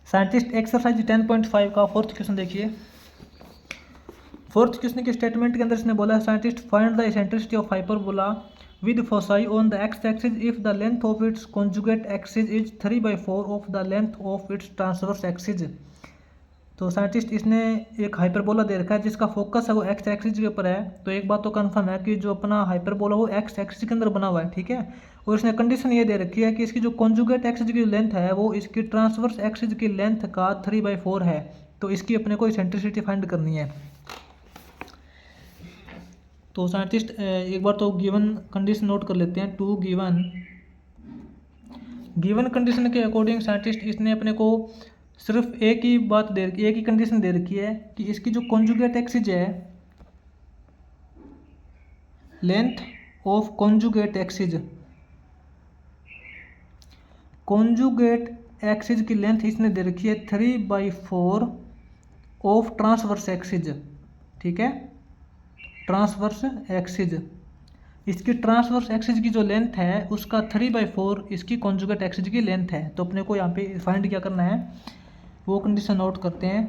Scientist exercise 10.5 का fourth question देखिए। Fourth question के स्टेटमेंट के अंदर इसने बोला scientist find the eccentricity of hyperbola with foci on the x axis if the length of its conjugate axis is 3/4 of the length of its transverse axis. तो scientist इसने एक hyperbola दे रखा है जिसका फोकस है वो एक्स एक्सिस के ऊपर है। तो एक बात तो कंफर्म है कि जो अपना हाइपरबोला वो एक्स एक्सिस के अंदर बना हुआ है, ठीक है। और इसने कंडीशन ये दे रखी है कि इसकी जो कॉन्जुगेट एक्सिस की लेंथ है वो इसकी ट्रांसवर्स एक्सिस की लेंथ का 3/4 है। तो इसकी अपने को एसेंट्रिसिटी फाइंड करनी है। तो साइंटिस्ट एक बार तो गिवन कंडीशन नोट कर लेते हैं। टू गिवन कंडीशन के अकॉर्डिंग साइंटिस्ट इसने अपने को सिर्फ एक ही बात दे रखी, एक ही कंडीशन दे रखी है कि इसकी जो कॉन्जुगेट एक्सिस है, length of conjugate axis, conjugate axis की लेंथ इसने दे रखी है 3/4 ऑफ ट्रांसवर्स एक्सिस, ठीक है। ट्रांसवर्स एक्सिस, इसकी ट्रांसवर्स एक्सिस की जो लेंथ है उसका 3/4 इसकी कॉन्जुगेट एक्सिस की लेंथ है। तो अपने को यहाँ पे फाइंड क्या करना है वो कंडीशन नोट करते हैं।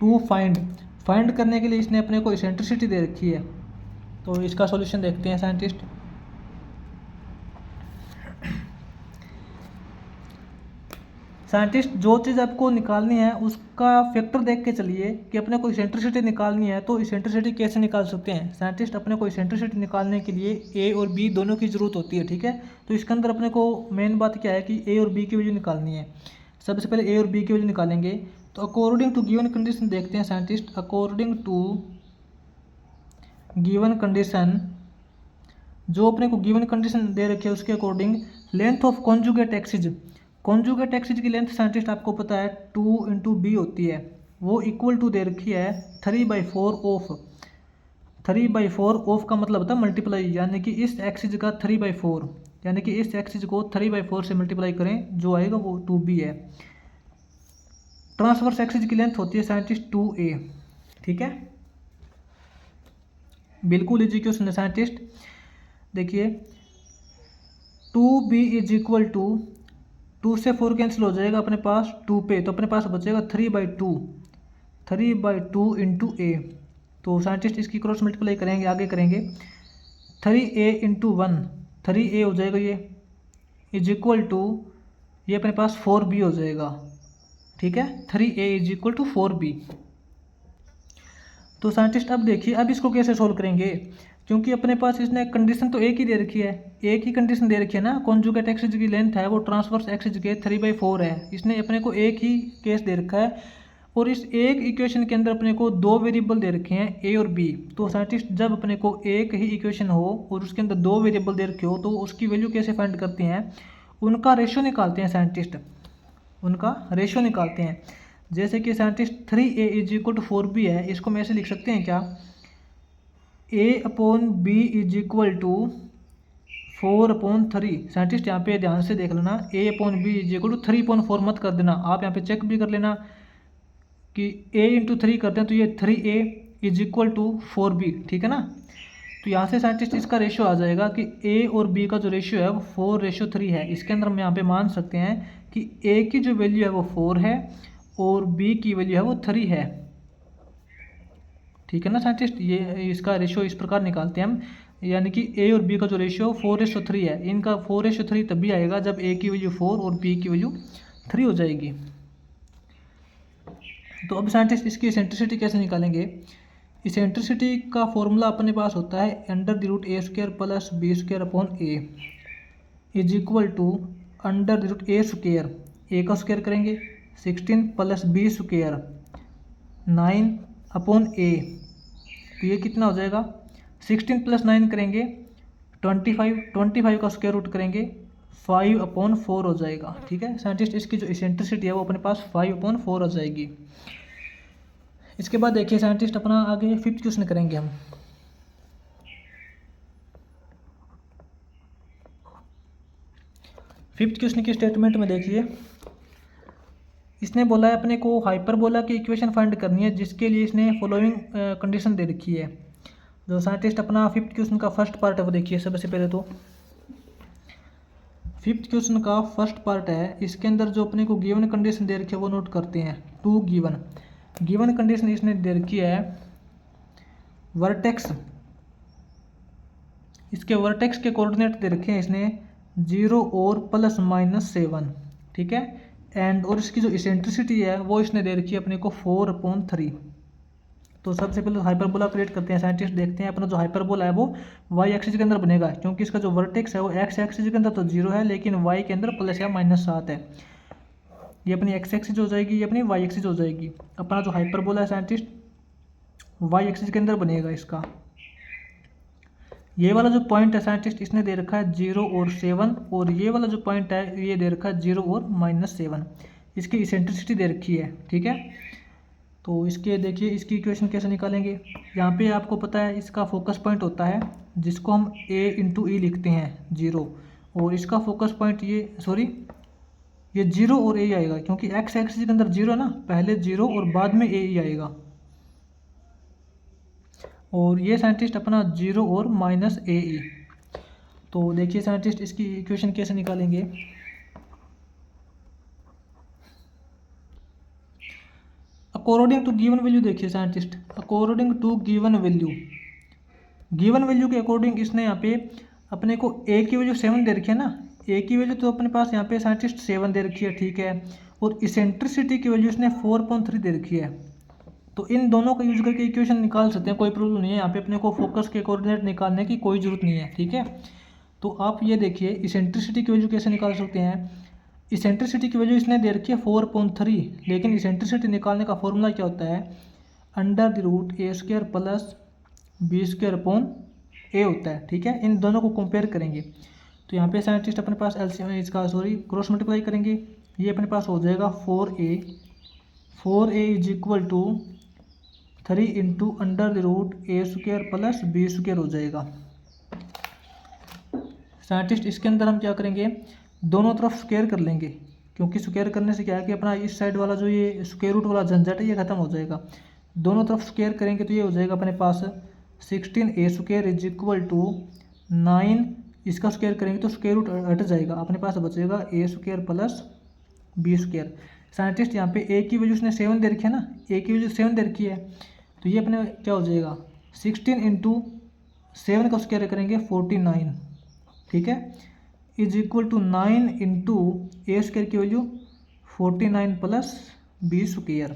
टू फाइंड करने के लिए इसने अपने को एसेंट्रिसिटी दे रखी है। तो इसका सॉल्यूशन देखते हैं साइंटिस्ट। जो चीज़ आपको निकालनी है उसका फैक्टर देख के चलिए कि अपने को एसेंट्रिसिटी निकालनी है। तो एसेंट्रिसिटी कैसे निकाल सकते हैं साइंटिस्ट? अपने को एसेंट्रिसिटी निकालने के लिए ए और बी दोनों की ज़रूरत होती है, ठीक है। तो इसके अंदर अपने को मेन बात क्या है कि ए और बी की वैल्यू निकालनी है। सबसे पहले ए और बी की वैल्यू निकालेंगे। तो अकॉर्डिंग टू गिवन कंडीशन देखते हैं scientist. According to given condition, जो अपने को गिवन कंडीशन दे रखी है उसके according length of conjugate axis, conjugate axis की लेंथ साइंटिस्ट आपको पता है 2 × b होती है, वो इक्वल टू दे रखी है 3/4 ऑफ। 3/4 ऑफ का मतलब होता है मल्टीप्लाई, यानी कि इस एक्सिस का 3/4, यानी कि इस एक्सिस को 3/4 से मल्टीप्लाई करें, जो आएगा वो 2b है। ट्रांसवर्स एक्सिस की लेंथ होती है साइंटिस्ट 2a, ठीक है। बिल्कुल इजी क्वेश्चन है साइंटिस्ट। देखिए 2b इज इक्वल टू 2 से 4 कैंसिल हो जाएगा अपने पास 2 पे, तो अपने पास बचेगा 3/2 × a। तो साइंटिस्ट इसकी क्रॉस मल्टीप्लाई करेंगे, आगे करेंगे 3a × 1, 3a हो जाएगा ये, इज इक्वल टू ये अपने पास 4b हो जाएगा, ठीक है। 3a is equal to 4b। तो साइंटिस्ट अब देखिए अब इसको कैसे सोल्व करेंगे, क्योंकि अपने पास इसने कंडीशन तो एक ही दे रखी है, एक ही कंडीशन दे रखी है ना। कॉन्जुगेट एक्सिस की लेंथ है वो ट्रांसवर्स एक्सिस के 3/4 है। इसने अपने को एक ही केस दे रखा है और इस एक इक्वेशन के अंदर अपने को दो वेरिएबल दे रखे हैं ए और बी। तो साइंटिस्ट जब अपने को एक ही इक्वेशन हो और उसके अंदर दो वेरिएबल दे रखे हो तो उसकी वैल्यू कैसे फाइंड करते हैं? उनका रेशियो निकालते हैं साइंटिस्ट, उनका रेशियो निकालते हैं। जैसे कि scientist 3a is equal to 4b है, इसको हम ऐसे लिख सकते हैं क्या? a/b is equal to 4/3। Scientist यहाँ पे ध्यान से देख लेना, a/b इज इक्वल टू 3/4 मत कर देना, आप यहाँ पे चेक भी कर लेना कि a × 3 करते हैं तो ये 3a is equal to 4b, ठीक है ना। तो यहाँ से साइंटिस्ट इसका रेशियो आ जाएगा कि a और b का जो रेशियो है वो 4:3 है। इसके अंदर हम यहाँ पे मान सकते हैं कि a की जो वैल्यू है वो 4 है और b की वैल्यू है वो 3 है, ठीक है ना साइंटिस्ट। ये इसका रेशियो इस प्रकार निकालते हैं हम, यानी कि a और b का जो रेशियो 4:3 है। इनका 4:3 तभी आएगा जब a की वैल्यू 4 और b की वैल्यू 3 हो जाएगी। तो अब साइंटिस्ट इसकी एसेंट्रिसिटी कैसे निकालेंगे? एसेंट्रिसिटी का फॉर्मूला अपने पास होता है √a² + b² a is equal to √a², a का स्क्वायर करेंगे 16 + b² 9/a। तो ये कितना हो जाएगा? 16 + 9 करेंगे 25 का स्क्वायर रूट करेंगे 5/4 हो जाएगा, ठीक है साइंटिस्ट। इसकी जो एसेंट्रिसिटी है वो अपने पास 5/4 हो जाएगी। इसके बाद देखिए साइंटिस्ट अपना आगे 5th क्वेश्चन करेंगे हम। 5th क्वेश्चन के स्टेटमेंट में देखिए इसने बोला है अपने को हाइपरबोला की इक्वेशन फाइंड करनी है, जिसके लिए इसने फॉलोइंग कंडीशन दे रखी है। जो साइंटिस्ट अपना 5th क्वेश्चन का फर्स्ट पार्ट है वो देखिए। सबसे पहले तो फिफ्थ क्वेश्चन का फर्स्ट पार्ट है, इसके अंदर जो अपने को गिवन कंडीशन दे रखी है वो नोट करते हैं। टू गिवन कंडीशन इसने दे रखी है वर्टेक्स, इसके वर्टेक्स के कोऑर्डिनेट दे रखे हैं इसने 0 और +-7, ठीक है। एंड और इसकी जो इसेंट्रिसिटी है वो इसने दे रखी है अपने को 4/3। तो सबसे पहले हाइपरबोला क्रिएट करते हैं साइंटिस्ट, देखते हैं अपना जो हाइपरबोला है वो वाई एक्सिस के अंदर बनेगा, क्योंकि इसका जो वर्टेक्स है वो एक्स एक्सिस के अंदर तो 0 है, लेकिन वाई के अंदर +या-7 है। ये अपनी एक्स एक्सिस हो जाएगी, ये अपनी वाई एक्सिस हो जाएगी। अपना जो हाइपरबोला है साइंटिस्ट वाई एक्सिस के अंदर बनेगा इसका। ये वाला जो पॉइंट है साइंटिस्ट इसने दे रखा है 0 और 7, और ये वाला जो पॉइंट है ये दे रखा है 0 और -7। इसकी इसेंट्रिसिटी दे रखी है, ठीक है। तो इसके देखिए इसकी इक्वेशन कैसे निकालेंगे। यहाँ पे आपको पता है इसका फोकस पॉइंट होता है जिसको हम A/E लिखते हैं 0, और इसका फोकस पॉइंट ये 0 और A आएगा, क्योंकि एक्स एक्सिस के अंदर 0 है ना, पहले 0 और बाद में A आएगा। और ये साइंटिस्ट अपना 0 और -AE। तो देखिए साइंटिस्ट इसकी इक्वेशन कैसे निकालेंगे। अकॉर्डिंग टू गिवन वैल्यू देखिए scientist, according to given value के अकॉर्डिंग इसने यहाँ पे अपने को ए की वैल्यू 7 दे रखी है ना, ए की वैल्यू तो अपने पास यहाँ पे साइंटिस्ट 7 दे रखी है, ठीक है। और इसेंट्रिसिटी की वैल्यू इसने 4/3 दे रखी है। तो इन दोनों का यूज करके इक्वेशन निकाल सकते हैं, कोई प्रॉब्लम नहीं है। यहाँ पे अपने को फोकस के कोऑर्डिनेट निकालने की कोई ज़रूरत नहीं है, ठीक है। तो आप ये देखिए इसेंट्रिसिटी की वैल्यू कैसे निकाल सकते हैं। इसेंट्रिसिटी की वैल्यू इसने दे रखी है 4/3, लेकिन इसेंट्रिसिटी निकालने का फॉर्मूला क्या होता है, √A² + B² होता है, ठीक है। इन दोनों को कंपेयर करेंगे तो यहाँ पे साइंटिस्ट अपने पास एलसीएम इसका क्रॉस मल्टीप्लाई करेंगे। ये अपने पास हो जाएगा 4A = 3 × √A² + B² हो जाएगा। साइंटिस्ट इसके अंदर हम क्या करेंगे, दोनों तरफ स्क्वायर कर लेंगे, क्योंकि स्क्वायर करने से क्या है कि अपना इस साइड वाला जो ये स्क्वायर रूट वाला झंझट है ये खत्म हो जाएगा। दोनों तरफ स्क्वायर करेंगे तो ये हो जाएगा अपने पास 16A² = 9, इसका स्क्वायर करेंगे तो स्क्वायर रूट हट जाएगा, अपने पास बचेगा A² + B²। साइंटिस्ट यहाँ पे ए की वैल्यू उसने 7 दे रखी है ना, ए की वैल्यू 7 दे रखी है, तो ये अपने क्या हो जाएगा 16 × 7 का स्क्वायर करेंगे 49, ठीक है, = 9 × A² की वैल्यू 49 + B²।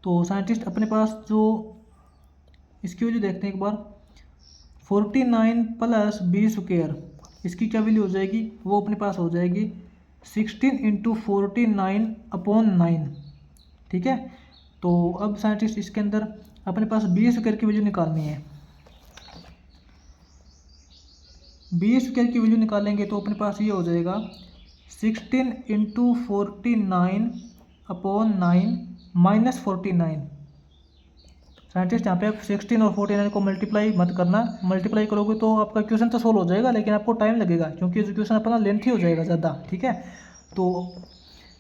तो साइंटिस्ट अपने पास जो इसकी वैल्यू देखते हैं एक बार, 49 + B², इसकी क्या वैल्यू हो जाएगी, वो अपने पास हो जाएगी 16 × 49/9, ठीक है। तो अब साइंटिस्ट इसके अंदर अपने पास B² की वैल्यू निकालनी है। B² की वैल्यू निकालेंगे तो अपने पास ये हो जाएगा 16 × 49/9 - 49। साइंटिस्ट यहाँ पे आप 16 और 49 को मल्टीप्लाई मत करना, मल्टीप्लाई करोगे तो आपका क्वेश्चन तो सोल्व हो जाएगा, लेकिन आपको टाइम लगेगा, क्योंकि क्वेश्चन अपना लेंथी हो जाएगा ज़्यादा, ठीक है। तो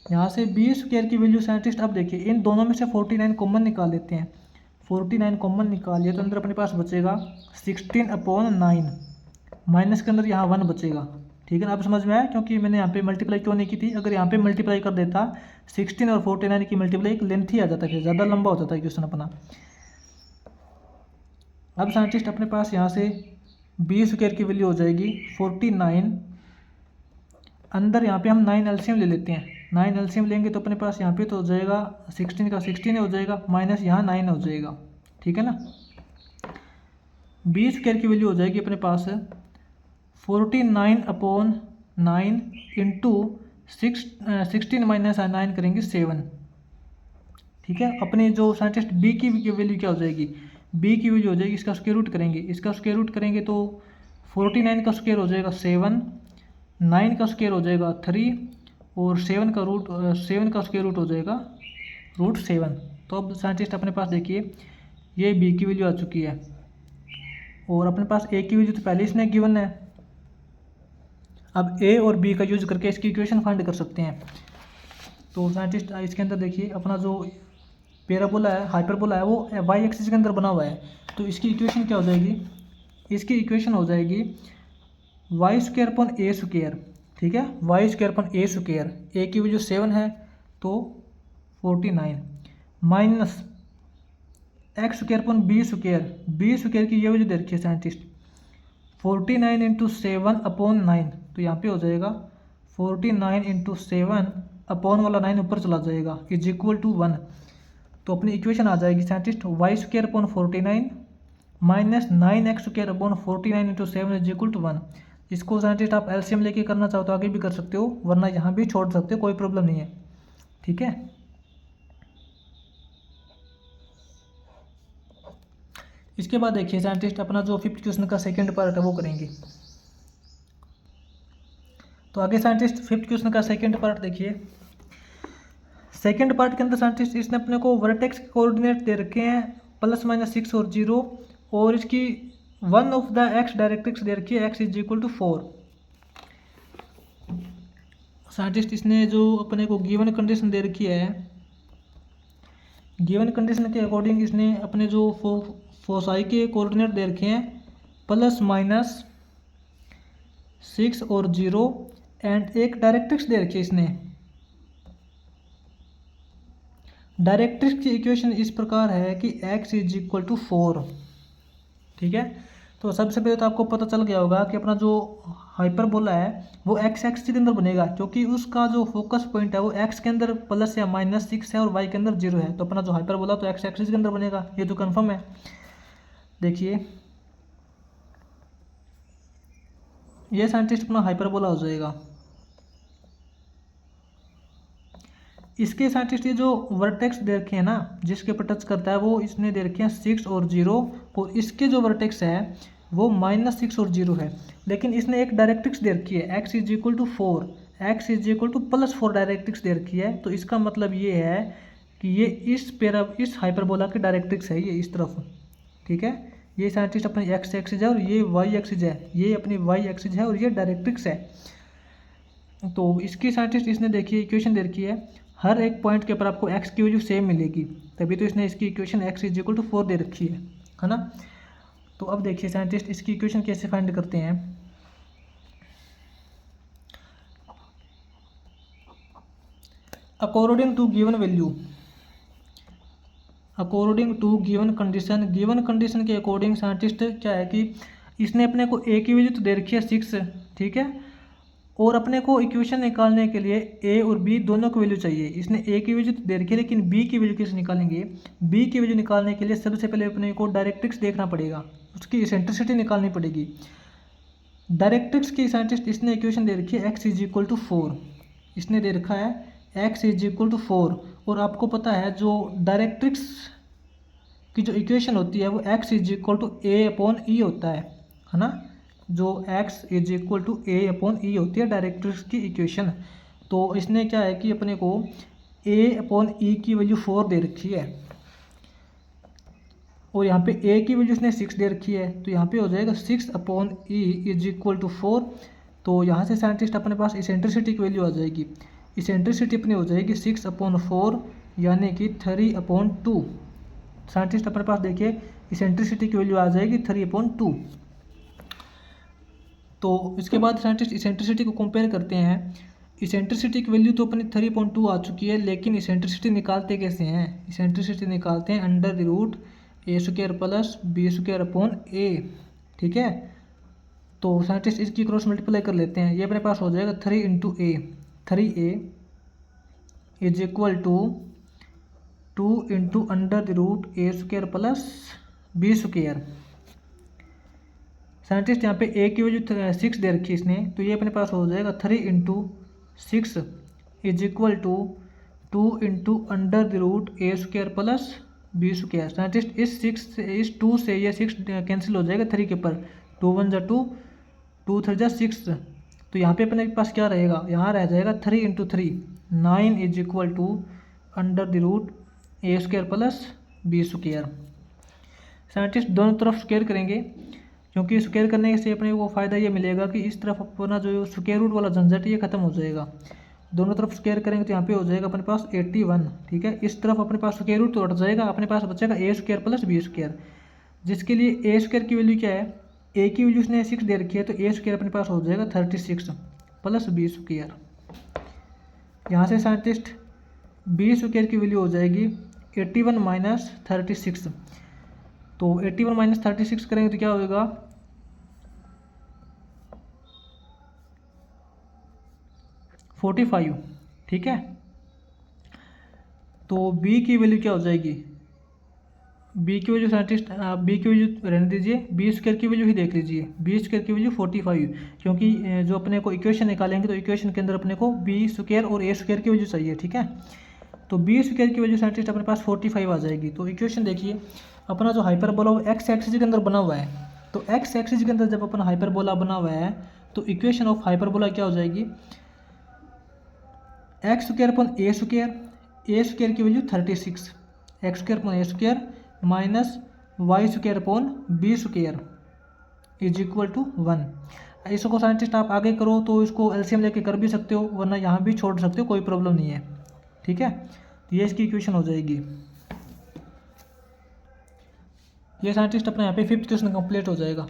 यहाँ से B² की वैल्यू साइंटिस्ट अब देखिए इन दोनों में से 49 कॉमन निकाल लेते हैं। 49 कॉमन निकालिए तो अंदर अपने पास बचेगा 16/9, माइनस के अंदर यहाँ 1 बचेगा, ठीक है ना। अब समझ में आया क्योंकि मैंने यहाँ पे मल्टीप्लाई क्यों नहीं की थी। अगर यहाँ पे मल्टीप्लाई कर देता 16 और 49 की मल्टीप्लाई लेंथी आ जाता है, ज़्यादा लंबा हो जाता है क्वेश्चन अपना। अब साइंटिस्ट अपने पास यहाँ से B² की वैल्यू हो जाएगी 49, अंदर यहाँ पे हम 9 एलसीएम ले लेते हैं। 9 एलसीएम लेंगे तो अपने पास यहाँ पे तो हो जाएगा 16 का 16 हो जाएगा, माइनस यहाँ 9 हो जाएगा, ठीक है ना। B² की वैल्यू हो जाएगी अपने पास 49/9 × 16 - 9 करेंगे 7, ठीक है। अपने जो साइंटिस्ट B की वैल्यू क्या हो जाएगी, B की वैल्यू हो जाएगी, इसका स्क्वायर रूट करेंगे, इसका स्क्वायर रूट करेंगे तो 49 का स्क्वायर हो जाएगा 7, 9 का स्क्वायर हो जाएगा 3, और 7 का स्क्वायर रूट हो जाएगा √7। तो अब साइंटिस्ट अपने पास देखिए ये B की वैल्यू आ चुकी है, और अपने पास A की वैल्यू तो पहले इसने गिवन है। अब A और B का यूज करके इसकी इक्वेशन फाइंड कर सकते हैं। तो साइंटिस्ट इसके अंदर देखिए अपना जो पैराबोला है, हाइपरबोला है, वो वाई एक्सिस के अंदर बना हुआ है, तो इसकी इक्वेशन क्या हो जाएगी, इसकी इक्वेशन हो जाएगी Y square upon A square, ठीक है, Y square upon A square, A की वैल्यू 7 है तो 49 minus X square upon B square की ये वैल्यू दे रखी है साइंटिस्ट 49 इंटू 7 अपॉन 9, तो यहाँ पे हो जाएगा 49 इंटू 7 अपॉन वाला 9 ऊपर चला जाएगा इज इक्वल टू 1। तो अपनी इक्वेशन आ जाएगी scientist Y square upon 49 minus 9x square upon 49 into 7 is equal to 1। इसको साइंटिस्ट आप एलसीएम लेके करना चाहो तो आगे भी कर सकते हो, वरना यहाँ भी छोड़ सकते हो, कोई प्रॉब्लम नहीं है, ठीक है। इसके बाद देखिए साइंटिस्ट अपना जो 5th क्वेश्चन का सेकंड पार्ट है वो करेंगे। तो आगे साइंटिस्ट 5th क्वेश्चन का सेकंड पार्ट देखिए। सेकंड पार्ट के अंदर साइंटिस्ट इसने अपने को वर्टेक्स के कोऑर्डिनेट दे रखे हैं ±6 और 0, और इसकी one of the x directrix दे रखी है x is equal to 4। Scientist इसने जो अपने को गिवन कंडीशन दे रखी है, गिवन कंडीशन के अकॉर्डिंग इसने अपने जो फोसाई के कोऑर्डिनेट दे रखे हैं ±6 और 0 एंड एक डायरेक्ट्रिक्स दे रखी है इसने। डायरेक्ट्रिक्स की इक्वेशन इस प्रकार है कि x इज इक्वल टू 4, ठीक है। तो सबसे पहले तो आपको पता चल गया होगा कि अपना जो हाइपरबोला है वो x एक्सिस के अंदर बनेगा, क्योंकि उसका जो फोकस पॉइंट है वो x के अंदर प्लस या -6 है और y के अंदर 0 है, तो अपना जो हाइपरबोला तो x एक्सिस के अंदर बनेगा, ये तो कंफर्म है। देखिए ये साइंटिस्ट अपना हाइपरबोला हो जाएगा। इसके साइंटिस्ट ये जो वर्टेक्स दे रखे हैं ना जिसके ऊपर टच करता है वो इसने दे रखे हैं 6 और 0, और इसके जो वर्टेक्स है वो -6 और 0 है, लेकिन इसने एक डायरेक्ट्रिक्स दे रखी है x is equal to 4, x is equal to +4 directrix दे रखी है। तो इसका मतलब ये है कि ये इस हाइपरबोला की डायरेक्ट्रिक्स है, ये इस तरफ, ठीक है। ये साइंटिस्ट अपनी x एक्सिस है और ये y एक्सिस है, ये अपनी y एक्सिस है और ये डायरेक्ट्रिक्स है। तो इसकी साइंटिस्ट इसने देखिए इक्वेशन दे रखी है, हर एक पॉइंट के ऊपर आपको x की वैल्यू सेम मिलेगी, तभी तो इसने इसकी equation x is equal to 4 दे रखी है ना। तो अब देखिए साइंटिस्ट इसकी इक्वेशन कैसे फाइंड करते हैं। According to given value, according to given condition, given condition के अकॉर्डिंग साइंटिस्ट क्या है कि इसने अपने को a की वैल्यू तो दे रखी है 6, ठीक है, और अपने को इक्वेशन निकालने के लिए a और b दोनों की वैल्यू चाहिए। इसने a की वैल्यू तो दे रखी है, लेकिन b की वैल्यू कैसे निकालेंगे। b की वैल्यू निकालने के लिए सबसे पहले अपने को डायरेक्ट्रिक्स देखना पड़ेगा, उसकी इसेंट्रिसिटी निकालनी पड़ेगी। डायरेक्ट्रिक्स की साइंटिस्ट इसने इक्वेशन दे रखी है x इज इक्वल टू 4, इसने दे रखा है x इज इक्वल टू 4, और आपको पता है जो डायरेक्ट्रिक्स की जो इक्वेशन होती है वो x is equal to a upon e होता है ना, जो x is equal to a upon e होती है डायरेक्ट्रिक्स की इक्वेशन। तो इसने क्या है कि अपने को a अपॉन ई की वैल्यू 4 दे रखी है, और यहाँ पे a की वैल्यू इसने 6 दे रखी है, तो यहाँ पे हो जाएगा 6 upon E is equal to 4। तो यहाँ से साइंटिस्ट अपने पास इसेंट्रिसिटी की वैल्यू आ जाएगी, इसेंट्रिसिटी अपनी हो जाएगी 6 अपॉन 4 यानी कि 3 अपॉन 2। साइंटिस्ट अपने पास देखिए इसेंट्रिसिटी की वैल्यू आ जाएगी 3 अपॉन 2। तो इसके बाद साइंटिस्ट इसेंट्रिसिटी को कंपेयर करते हैं। इसेंट्रिसिटी की वैल्यू तो अपनी 3.2 आ चुकी है, लेकिन इसेंट्रिसिटी निकालते कैसे हैं। इसेंट्रिसिटी निकालते हैं under the root a square plus b square upon a, ठीक है। तो साइंटिस्ट इसकी क्रॉस मल्टीप्लाई कर लेते हैं, ये अपने पास हो जाएगा 3 into A, 3a is equal to 2 into under the root a square plus b square. Scientist यहाँ पे a की वैल्यू 6 दे रखी है इसने, तो ये अपने पास हो जाएगा 3 into 6 is equal to 2 into under the root a square plus b square. Scientist इस 2 से ये 6 कैंसिल हो जाएगा 3 के ऊपर, 2 1 जा 2, 2 3 जा 6। तो यहाँ पे अपने पास क्या रहेगा, यहाँ रह जाएगा 3 into 3, 9 is equal to under the root a square plus b square. Scientist दोनों तरफ स्क्वायर करेंगे, क्योंकि स्क्वायर करने से अपने को फ़ायदा ये मिलेगा कि इस तरफ अपना जो स्क्वायर रूट वाला झंझट ये खत्म हो जाएगा। दोनों तरफ स्क्वायर करेंगे तो यहाँ पे हो जाएगा अपने पास 81, ठीक है। इस तरफ अपने पास स्क्वायर रूट तो हट जाएगा, अपने पास बचेगा a square plus b square, जिसके लिए a स्क्वायर की वैल्यू क्या है ए की वैल्यू उसने 6 दे रखी है, तो ए स्क्वायर अपने पास हो जाएगा 36 प्लस बी स्क्वायर। यहाँ से साइंटिस्ट बी स्क्वायर की वैल्यू हो जाएगी 81 माइनस 36। तो 81 माइनस 36 करेंगे तो क्या होगा 45, ठीक है। तो बी की वैल्यू क्या हो जाएगी, बी की वैल्यू साइंटिस्ट बी की वैल्यू रहने दीजिए, बी स्क्वायर की वैल्यू ही देख लीजिए, बी स्क्वायर की वैल्यू 45, क्योंकि जो अपने को इक्वेशन निकालेंगे तो इक्वेशन के अंदर अपने को बी स्क्वायर और ए स्क्वायर की वैल्यू चाहिए, ठीक है। तो बी स्क्वायर की वैल्यू साइंटिस्ट अपने पास 45 आ जाएगी। तो इक्वेशन देखिए, अपना जो हाइपरबोला वो एक्स एक्सिस के अंदर बना हुआ है, तो एक्स एक्सिस के अंदर जब अपना हाइपरबोला बना हुआ है तो इक्वेशन ऑफ हाइपरबोला क्या हो जाएगी, X square upon A square की value 36, X square upon A square minus Y square upon B square is equal to 1। इसको साइंटिस्ट आप आगे करो तो इसको एलसीएम लेके कर भी सकते हो, वरना यहाँ भी छोड़ सकते हो, कोई प्रॉब्लम नहीं है, ठीक है। तो ये इसकी इक्वेशन हो जाएगी। ये साइंटिस्ट अपने यहाँ पे 5th क्वेश्चन कंप्लीट हो जाएगा।